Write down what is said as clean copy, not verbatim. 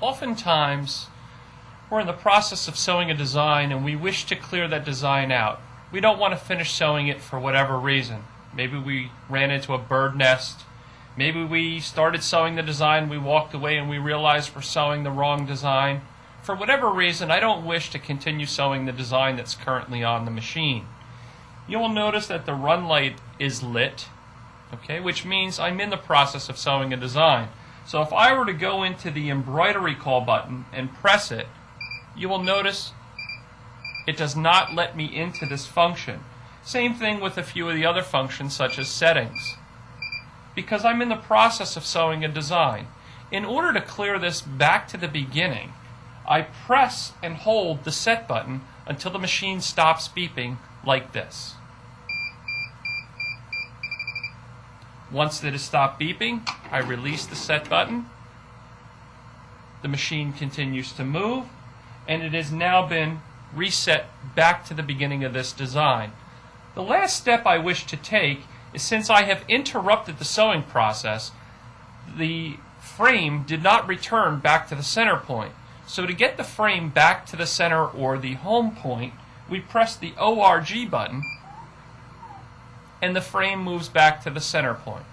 Oftentimes, we're in the process of sewing a design and we wish to clear that design out. We don't want to finish sewing it for whatever reason. Maybe we ran into a bird nest. Maybe we started sewing the design, we walked away and we realized we're sewing the wrong design. For whatever reason, I don't wish to continue sewing the design that's currently on the machine. You will notice that the run light is lit, okay, which means I'm in the process of sewing a design. So if I were to go into the embroidery call button and press it, you will notice it does not let me into this function. Same thing with a few of the other functions such as settings. Because I'm in the process of sewing a design. In order to clear this back to the beginning, I press and hold the set button until the machine stops beeping like this. Once it has stopped beeping, I release the set button. The machine continues to move, and it has now been reset back to the beginning of this design. The last step I wish to take is, since I have interrupted the sewing process, the frame did not return back to the center point. So to get the frame back to the center or the home point, we press the ORG button and the frame moves back to the center point.